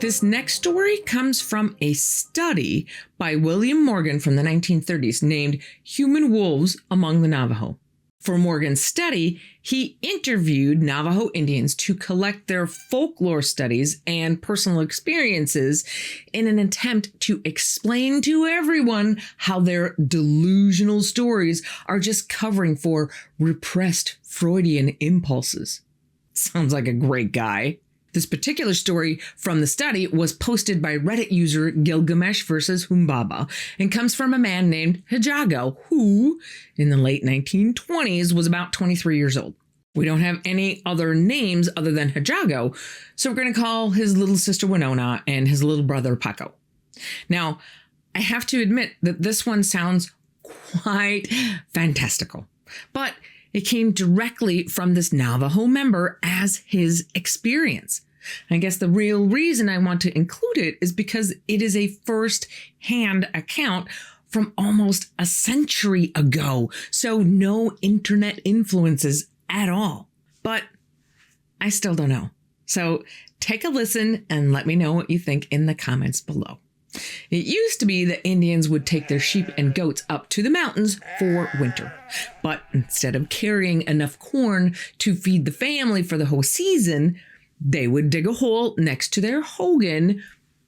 This next story comes from a study by William Morgan from the 1930s named Human Wolves Among the Navajo. For Morgan's study, he interviewed Navajo Indians to collect their folklore studies and personal experiences in an attempt to explain to everyone how their delusional stories are just covering for repressed Freudian impulses. Sounds like a great guy. This particular story from the study was posted by Reddit user Gilgamesh vs. Humbaba and comes from a man named Hijago, who, in the late 1920s, was about 23 years old. We don't have any other names other than Hijago, so we're going to call his little sister Winona and his little brother Paco. Now, I have to admit that this one sounds quite fantastical, but it came directly from this Navajo member as his experience. I guess the real reason I want to include it is because it is a first-hand account from almost a century ago, so no internet influences at all. But I still don't know. So take a listen and let me know what you think in the comments below. It used to be that Indians would take their sheep and goats up to the mountains for winter. But instead of carrying enough corn to feed the family for the whole season, they would dig a hole next to their hogan,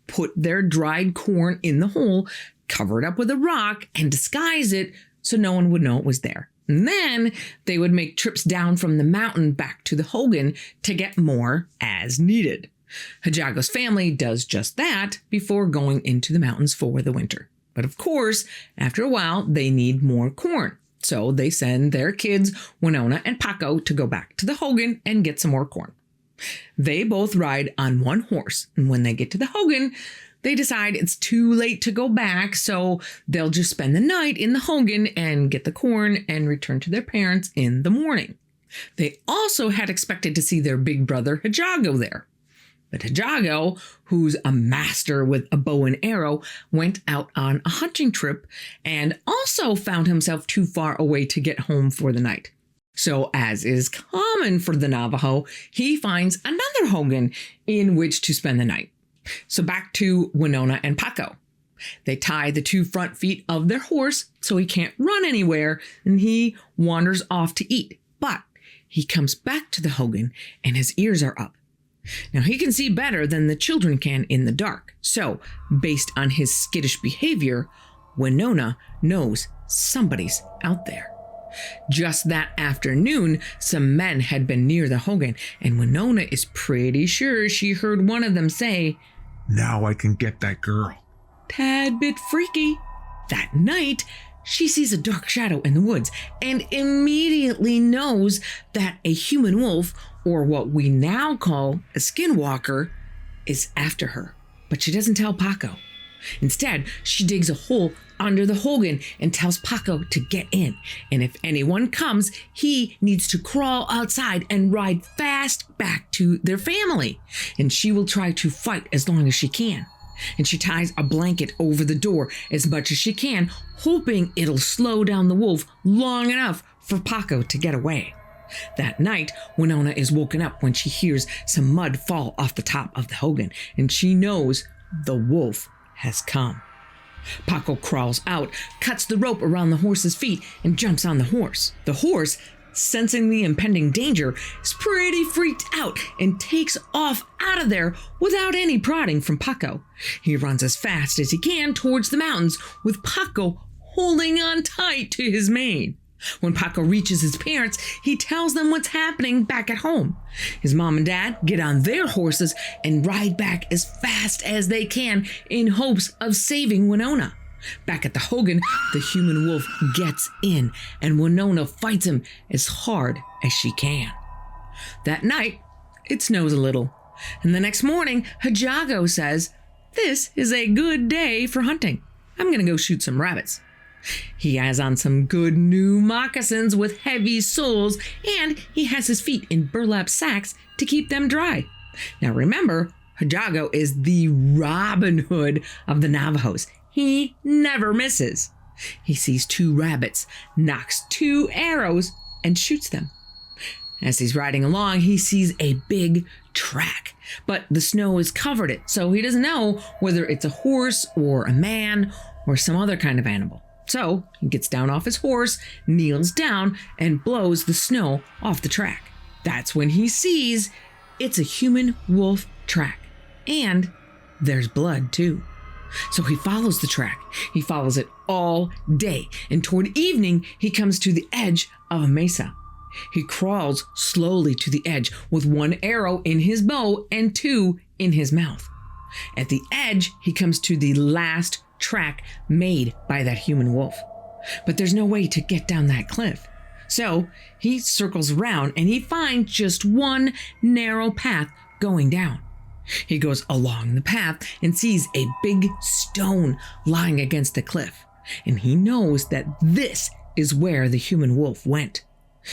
put their dried corn in the hole, cover it up with a rock, and disguise it so no one would know it was there. And then they would make trips down from the mountain back to the hogan to get more as needed. Hijago's family does just that before going into the mountains for the winter. But of course, after a while, they need more corn. So they send their kids, Winona and Paco, to go back to the hogan and get some more corn. They both ride on one horse, and when they get to the hogan, they decide it's too late to go back, so they'll just spend the night in the hogan and get the corn and return to their parents in the morning. They also had expected to see their big brother Hijago there. But Hijago, who's a master with a bow and arrow, went out on a hunting trip and also found himself too far away to get home for the night. So, as is common for the Navajo, he finds another hogan in which to spend the night. So back to Winona and Paco. They tie the two front feet of their horse so he can't run anywhere, and he wanders off to eat. But he comes back to the hogan and his ears are up. Now, he can see better than the children can in the dark. So, based on his skittish behavior, Winona knows somebody's out there. Just that afternoon, some men had been near the hogan, and Winona is pretty sure she heard one of them say, "Now I can get that girl." Tad bit freaky. That night, she sees a dark shadow in the woods and immediately knows that a human wolf, or what we now call a skinwalker, is after her. But she doesn't tell Paco. Instead, she digs a hole under the hogan and tells Paco to get in. And if anyone comes, he needs to crawl outside and ride fast back to their family. And she will try to fight as long as she can. And she ties a blanket over the door as much as she can, hoping it'll slow down the wolf long enough for Paco to get away. That night, Winona is woken up when she hears some mud fall off the top of the hogan, and she knows the wolf has come. Paco crawls out, cuts the rope around the horse's feet, and jumps on the horse. The horse, sensing the impending danger, is pretty freaked out and takes off out of there without any prodding from Paco. He runs as fast as he can towards the mountains, with Paco holding on tight to his mane. When Paco reaches his parents, he tells them what's happening back at home. His mom and dad get on their horses and ride back as fast as they can in hopes of saving Winona. Back at the hogan, the human wolf gets in, and Winona fights him as hard as she can. That night, it snows a little, and the next morning, Hijago says, "This is a good day for hunting. I'm going to go shoot some rabbits." He has on some good new moccasins with heavy soles, and he has his feet in burlap sacks to keep them dry. Now remember, Hijago is the Robin Hood of the Navajos. He never misses. He sees two rabbits, knocks two arrows, and shoots them. As he's riding along, he sees a big track, but the snow has covered it, so he doesn't know whether it's a horse or a man or some other kind of animal. So he gets down off his horse, kneels down, and blows the snow off the track. That's when he sees it's a human wolf track, and there's blood too. So he follows the track. He follows it all day, and toward evening, he comes to the edge of a mesa. He crawls slowly to the edge with one arrow in his bow and two in his mouth. At the edge, he comes to the last track made by that human wolf. But there's no way to get down that cliff. So he circles around and he finds just one narrow path going down. He goes along the path and sees a big stone lying against the cliff. And he knows that this is where the human wolf went.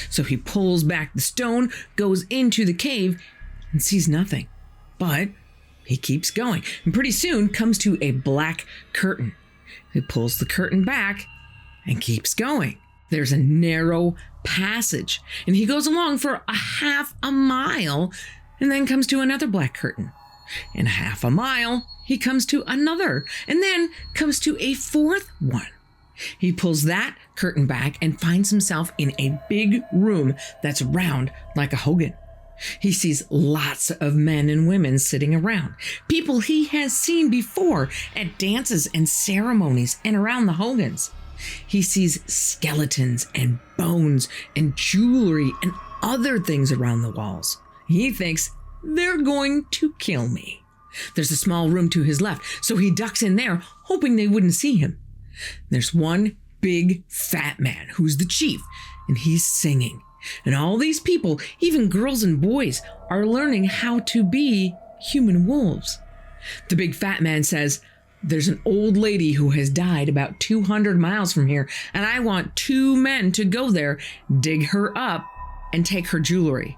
So he pulls back the stone, goes into the cave, and sees nothing. But he keeps going, and pretty soon comes to a black curtain. He pulls the curtain back and keeps going. There's a narrow passage, and he goes along for a half a mile, and then comes to another black curtain. In half a mile, he comes to another, and then comes to a fourth one. He pulls that curtain back and finds himself in a big room that's round like a hogan. He sees lots of men and women sitting around, people he has seen before at dances and ceremonies and around the hogans. He sees skeletons and bones and jewelry and other things around the walls. He thinks they're going to kill me. There's a small room to his left, so he ducks in there, hoping they wouldn't see him. There's one big fat man who's the chief, and he's singing. And all these people, even girls and boys, are learning how to be human wolves. The big fat man says, "There's an old lady who has died about 200 miles from here, and I want 2 men to go there, dig her up, and take her jewelry."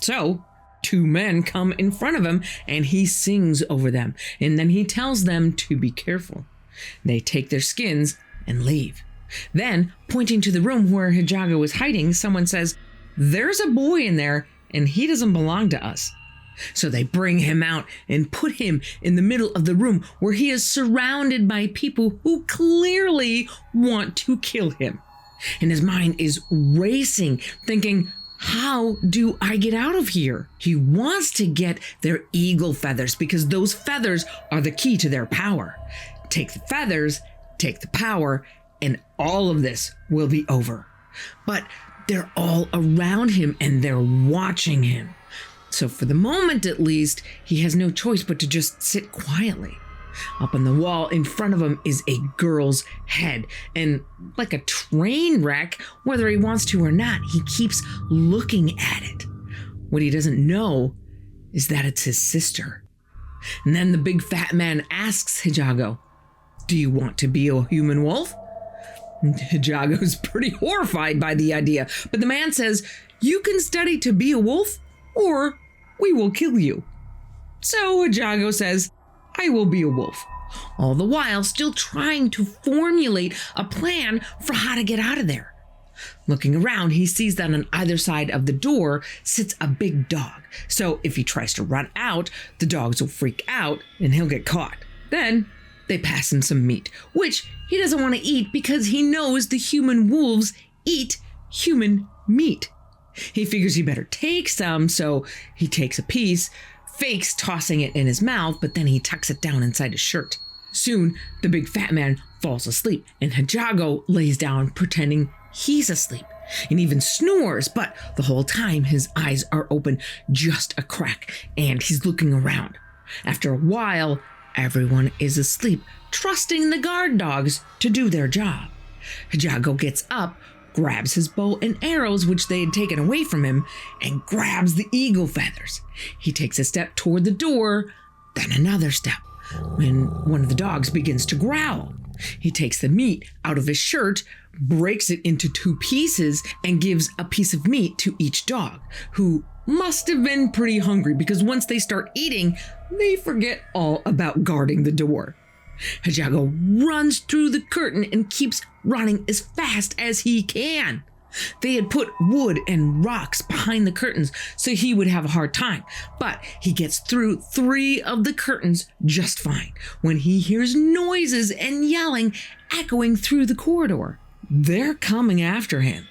So 2 men come in front of him, and he sings over them, and then he tells them to be careful. They take their skins and leave. Then, pointing to the room where Hijago was hiding, someone says, "There's a boy in there, and he doesn't belong to us." So they bring him out and put him in the middle of the room where he is surrounded by people who clearly want to kill him. And his mind is racing, thinking, how do I get out of here? He wants to get their eagle feathers because those feathers are the key to their power. Take the feathers, take the power, and all of this will be over. But they're all around him and they're watching him. So for the moment, at least, he has no choice but to just sit quietly. Up on the wall in front of him is a girl's head. And like a train wreck, whether he wants to or not, he keeps looking at it. What he doesn't know is that it's his sister. And then the big fat man asks Hijago, "Do you want to be a human wolf?" And Hijago's pretty horrified by the idea, but the man says, "You can study to be a wolf, or we will kill you." So Hijago says, "I will be a wolf," all the while still trying to formulate a plan for how to get out of there. Looking around, he sees that on either side of the door sits a big dog. So if he tries to run out, the dogs will freak out and he'll get caught. Then they pass him some meat, which he doesn't want to eat because he knows the human wolves eat human meat. He figures he better take some, so he takes a piece, fakes tossing it in his mouth, but then he tucks it down inside his shirt. Soon, the big fat man falls asleep, and Hijago lays down pretending he's asleep and even snores, but the whole time his eyes are open just a crack, and he's looking around. After a while, everyone is asleep, trusting the guard dogs to do their job. Hijago gets up, grabs his bow and arrows, which they had taken away from him, and grabs the eagle feathers. He takes a step toward the door, then another step, when one of the dogs begins to growl. He takes the meat out of his shirt, breaks it into 2 pieces, and gives a piece of meat to each dog, who must have been pretty hungry because once they start eating, they forget all about guarding the door. Hijago runs through the curtain and keeps running as fast as he can. They had put wood and rocks behind the curtains so he would have a hard time, but he gets through 3 of the curtains just fine when he hears noises and yelling echoing through the corridor. They're coming after him.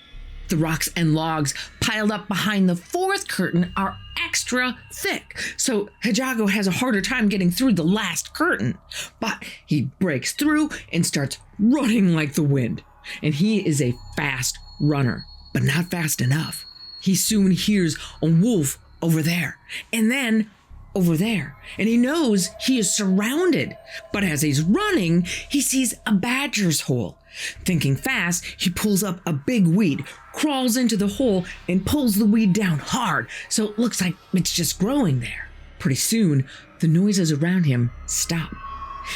The rocks and logs piled up behind the 4th curtain are extra thick, so Hijago has a harder time getting through the last curtain. But he breaks through and starts running like the wind. And he is a fast runner, but not fast enough. He soon hears a wolf over there, and then over there, and he knows he is surrounded. But as he's running, he sees a badger's hole. Thinking fast, he pulls up a big weed, crawls into the hole, and pulls the weed down hard, so it looks like it's just growing there. Pretty soon, the noises around him stop.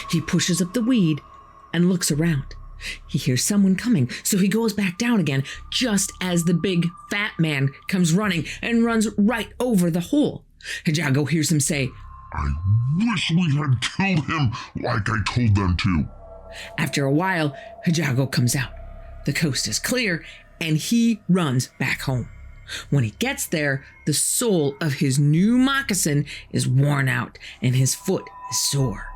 He pushes up the weed and looks around. He hears someone coming, so he goes back down again, just as the big fat man comes running and runs right over the hole. Hijago hears him say, "I wish we had killed him like I told them to." After a while, Hijago comes out. The coast is clear, and he runs back home. When he gets there, the sole of his new moccasin is worn out, and his foot is sore.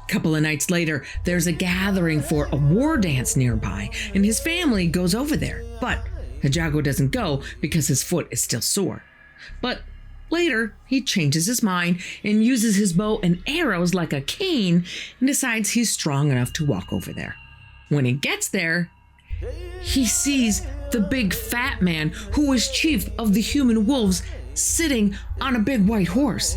A couple of nights later, there's a gathering for a war dance nearby, and his family goes over there. But Hijago doesn't go because his foot is still sore. But later, he changes his mind and uses his bow and arrows like a cane and decides he's strong enough to walk over there. When he gets there, he sees the big fat man who is chief of the human wolves sitting on a big white horse.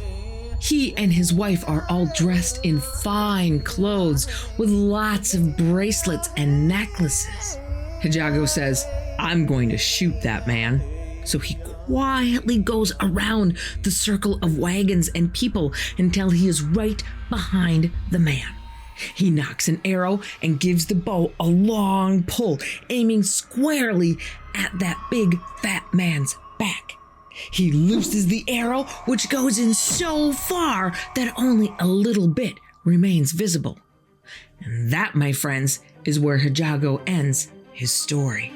He and his wife are all dressed in fine clothes with lots of bracelets and necklaces. Hijago says, "I'm going to shoot that man." So he quietly goes around the circle of wagons and people until he is right behind the man. He knocks an arrow and gives the bow a long pull, aiming squarely at that big fat man's back. He looses the arrow, which goes in so far that only a little bit remains visible. And that, my friends, is where Hijago ends his story.